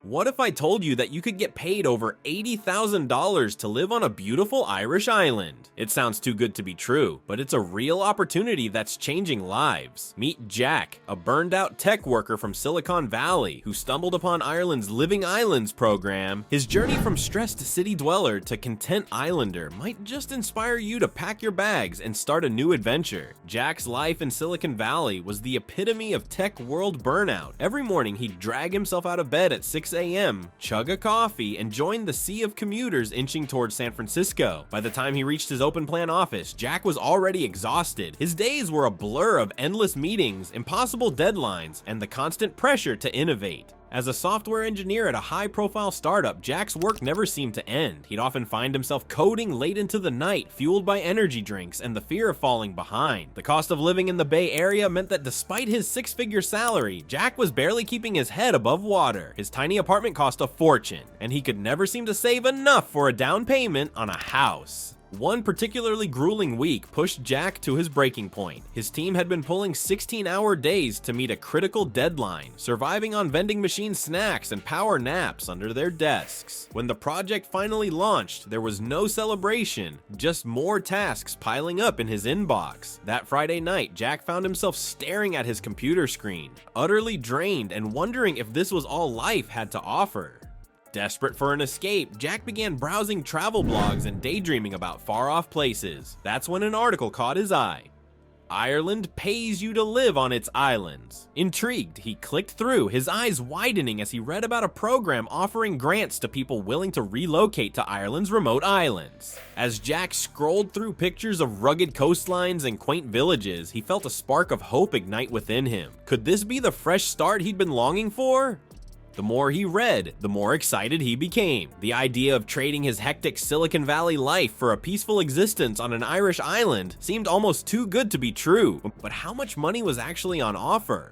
What if I told you that you could get paid over $80,000 to live on a beautiful Irish island? It sounds too good to be true, but it's a real opportunity that's changing lives. Meet Jack, a burned-out tech worker from Silicon Valley who stumbled upon Ireland's Living Islands program. His journey from stressed city dweller to content islander might just inspire you to pack your bags and start a new adventure. Jack's life in Silicon Valley was the epitome of tech world burnout. Every morning he'd drag himself out of bed at 6 a.m., chug a coffee, and join the sea of commuters inching towards San Francisco. By the time he reached his open plan office, Jack was already exhausted. His days were a blur of endless meetings, impossible deadlines, and the constant pressure to innovate. As a software engineer at a high-profile startup, Jack's work never seemed to end. He'd often find himself coding late into the night, fueled by energy drinks and the fear of falling behind. The cost of living in the Bay Area meant that despite his six-figure salary, Jack was barely keeping his head above water. His tiny apartment cost a fortune, and he could never seem to save enough for a down payment on a house. One particularly grueling week pushed Jack to his breaking point. His team had been pulling 16-hour days to meet a critical deadline, surviving on vending machine snacks and power naps under their desks. When the project finally launched, there was no celebration, just more tasks piling up in his inbox. That Friday night, Jack found himself staring at his computer screen, utterly drained and wondering if this was all life had to offer. Desperate for an escape, Jack began browsing travel blogs and daydreaming about far-off places. That's when an article caught his eye. Ireland pays you to live on its islands. Intrigued, he clicked through, his eyes widening as he read about a program offering grants to people willing to relocate to Ireland's remote islands. As Jack scrolled through pictures of rugged coastlines and quaint villages, he felt a spark of hope ignite within him. Could this be the fresh start he'd been longing for? The more he read, the more excited he became. The idea of trading his hectic Silicon Valley life for a peaceful existence on an Irish island seemed almost too good to be true. But how much money was actually on offer?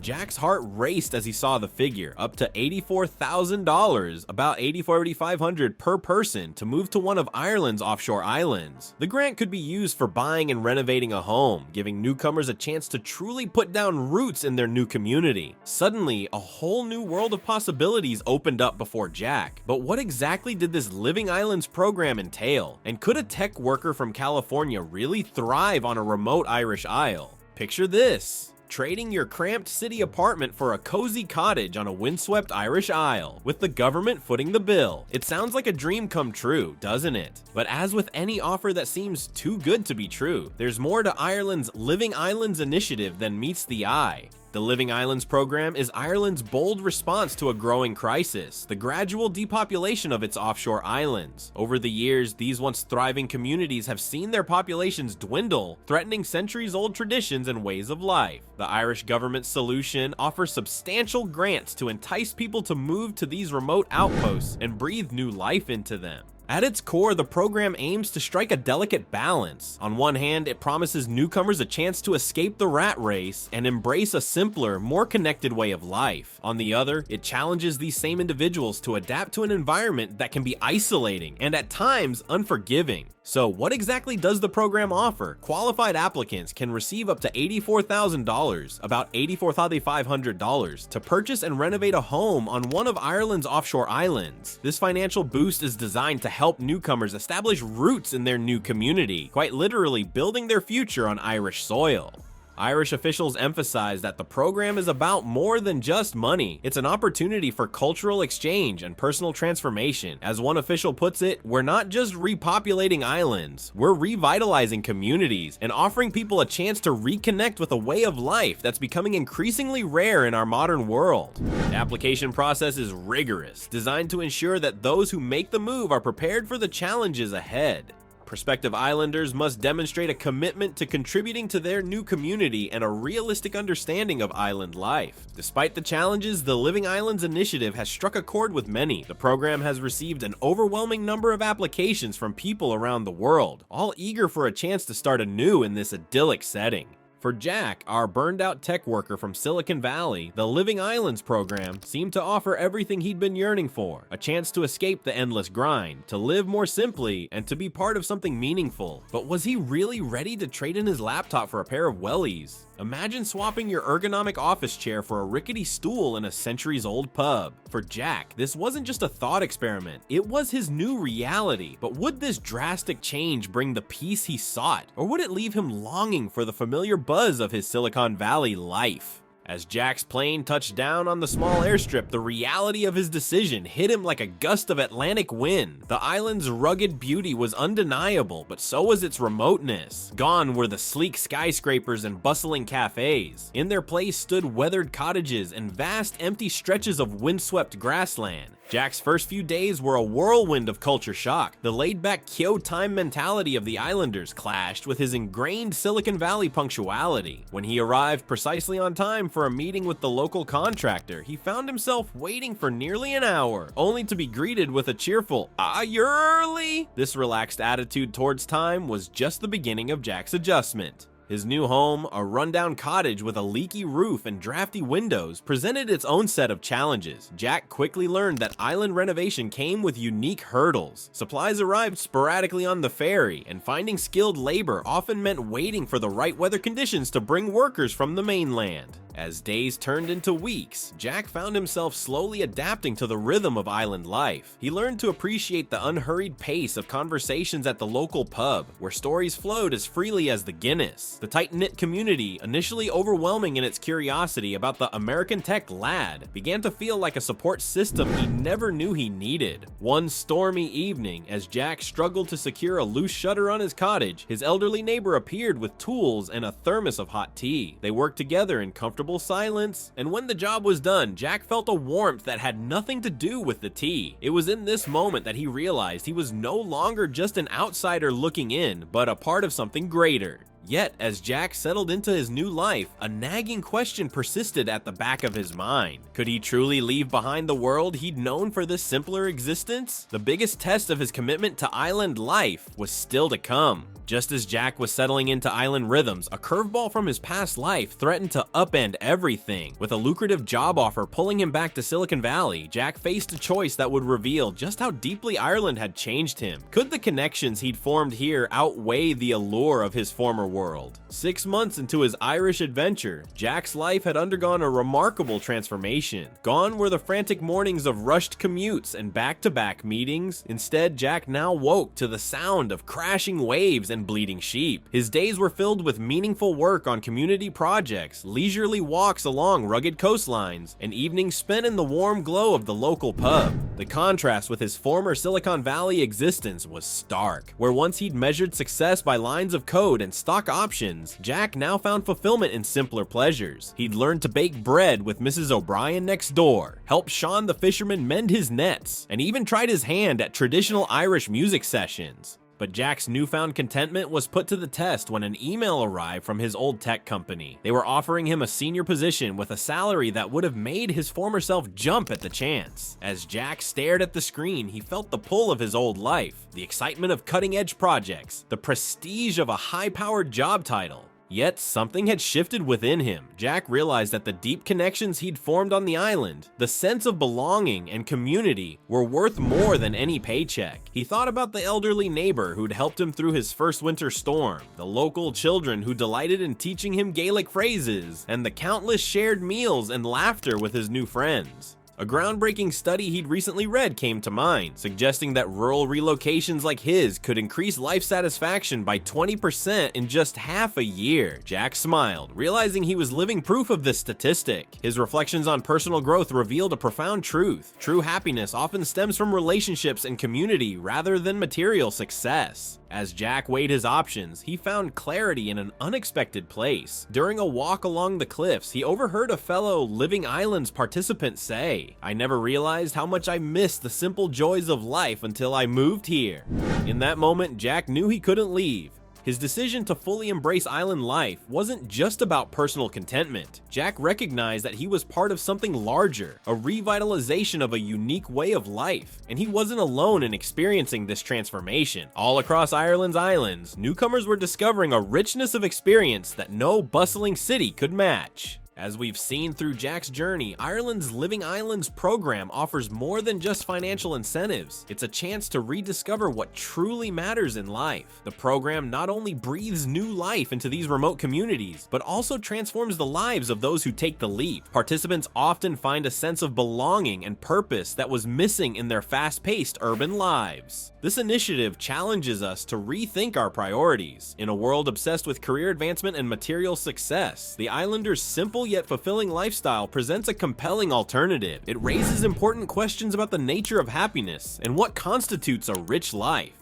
Jack's heart raced as he saw the figure, up to $84,000, about $8,500 per person, to move to one of Ireland's offshore islands. The grant could be used for buying and renovating a home, giving newcomers a chance to truly put down roots in their new community. Suddenly, a whole new world of possibilities opened up before Jack. But what exactly did this Living Islands program entail? And could a tech worker from California really thrive on a remote Irish isle? Picture this: trading your cramped city apartment for a cozy cottage on a windswept Irish isle, with the government footing the bill. It sounds like a dream come true, doesn't it? But as with any offer that seems too good to be true, there's more to Ireland's Living Islands initiative than meets the eye. The Living Islands program is Ireland's bold response to a growing crisis, the gradual depopulation of its offshore islands. Over the years, these once thriving communities have seen their populations dwindle, threatening centuries-old traditions and ways of life. The Irish government's solution offers substantial grants to entice people to move to these remote outposts and breathe new life into them. At its core, the program aims to strike a delicate balance. On one hand, it promises newcomers a chance to escape the rat race and embrace a simpler, more connected way of life. On the other, it challenges these same individuals to adapt to an environment that can be isolating and at times unforgiving. So what exactly does the program offer? Qualified applicants can receive up to $84,000, about $84,500, to purchase and renovate a home on one of Ireland's offshore islands. This financial boost is designed to help newcomers establish roots in their new community, quite literally building their future on Irish soil. Irish officials emphasize that the program is about more than just money. It's an opportunity for cultural exchange and personal transformation. As one official puts it, we're not just repopulating islands, we're revitalizing communities and offering people a chance to reconnect with a way of life that's becoming increasingly rare in our modern world. The application process is rigorous, designed to ensure that those who make the move are prepared for the challenges ahead. Prospective islanders must demonstrate a commitment to contributing to their new community and a realistic understanding of island life. Despite the challenges, the Living Islands initiative has struck a chord with many. The program has received an overwhelming number of applications from people around the world, all eager for a chance to start anew in this idyllic setting. For Jack, our burned-out tech worker from Silicon Valley, the Living Islands program seemed to offer everything he'd been yearning for: a chance to escape the endless grind, to live more simply, and to be part of something meaningful. But was he really ready to trade in his laptop for a pair of wellies? Imagine swapping your ergonomic office chair for a rickety stool in a centuries-old pub. For Jack, this wasn't just a thought experiment, it was his new reality. But would this drastic change bring the peace he sought, or would it leave him longing for the familiar buzz of his Silicon Valley life? As Jack's plane touched down on the small airstrip, the reality of his decision hit him like a gust of Atlantic wind. The island's rugged beauty was undeniable, but so was its remoteness. Gone were the sleek skyscrapers and bustling cafes. In their place stood weathered cottages and vast empty stretches of windswept grassland. Jack's first few days were a whirlwind of culture shock. The laid-back Kyo time mentality of the islanders clashed with his ingrained Silicon Valley punctuality. When he arrived precisely on time for a meeting with the local contractor, he found himself waiting for nearly an hour, only to be greeted with a cheerful, "Ah, you're early!" This relaxed attitude towards time was just the beginning of Jack's adjustment. His new home, a rundown cottage with a leaky roof and drafty windows, presented its own set of challenges. Jack quickly learned that island renovation came with unique hurdles. Supplies arrived sporadically on the ferry, and finding skilled labor often meant waiting for the right weather conditions to bring workers from the mainland. As days turned into weeks, Jack found himself slowly adapting to the rhythm of island life. He learned to appreciate the unhurried pace of conversations at the local pub, where stories flowed as freely as the Guinness. The tight-knit community, initially overwhelming in its curiosity about the American tech lad, began to feel like a support system he never knew he needed. One stormy evening, as Jack struggled to secure a loose shutter on his cottage, his elderly neighbor appeared with tools and a thermos of hot tea. They worked together in comfortable silence, and when the job was done, Jack felt a warmth that had nothing to do with the tea. It was in this moment that he realized he was no longer just an outsider looking in, but a part of something greater. Yet, as Jack settled into his new life, a nagging question persisted at the back of his mind. Could he truly leave behind the world he'd known for this simpler existence? The biggest test of his commitment to island life was still to come. Just as Jack was settling into island rhythms, a curveball from his past life threatened to upend everything. With a lucrative job offer pulling him back to Silicon Valley, Jack faced a choice that would reveal just how deeply Ireland had changed him. Could the connections he'd formed here outweigh the allure of his former world? 6 months into his Irish adventure, Jack's life had undergone a remarkable transformation. Gone were the frantic mornings of rushed commutes and back-to-back meetings. Instead, Jack now woke to the sound of crashing waves and bleeding sheep. His days were filled with meaningful work on community projects, leisurely walks along rugged coastlines, and evenings spent in the warm glow of the local pub. The contrast with his former Silicon Valley existence was stark. Where once he'd measured success by lines of code and stock options, Jack now found fulfillment in simpler pleasures. He'd learned to bake bread with Mrs. O'Brien next door, helped Sean the fisherman mend his nets, and even tried his hand at traditional Irish music sessions. But Jack's newfound contentment was put to the test when an email arrived from his old tech company. They were offering him a senior position with a salary that would have made his former self jump at the chance. As Jack stared at the screen, he felt the pull of his old life, the excitement of cutting-edge projects, the prestige of a high-powered job title. Yet, something had shifted within him. Jack realized that the deep connections he'd formed on the island, the sense of belonging and community, were worth more than any paycheck. He thought about the elderly neighbor who'd helped him through his first winter storm, the local children who delighted in teaching him Gaelic phrases, and the countless shared meals and laughter with his new friends. A groundbreaking study he'd recently read came to mind, suggesting that rural relocations like his could increase life satisfaction by 20% in just half a year. Jack smiled, realizing he was living proof of this statistic. His reflections on personal growth revealed a profound truth. True happiness often stems from relationships and community rather than material success. As Jack weighed his options, he found clarity in an unexpected place. During a walk along the cliffs, he overheard a fellow Living Islands participant say, "I never realized how much I missed the simple joys of life until I moved here." In that moment, Jack knew he couldn't leave. His decision to fully embrace island life wasn't just about personal contentment. Jack recognized that he was part of something larger, a revitalization of a unique way of life, and he wasn't alone in experiencing this transformation. All across Ireland's islands, newcomers were discovering a richness of experience that no bustling city could match. As we've seen through Jack's journey, Ireland's Living Islands program offers more than just financial incentives. It's a chance to rediscover what truly matters in life. The program not only breathes new life into these remote communities, but also transforms the lives of those who take the leap. Participants often find a sense of belonging and purpose that was missing in their fast-paced urban lives. This initiative challenges us to rethink our priorities. In a world obsessed with career advancement and material success, the Islanders' simple yet fulfilling lifestyle presents a compelling alternative. It raises important questions about the nature of happiness and what constitutes a rich life.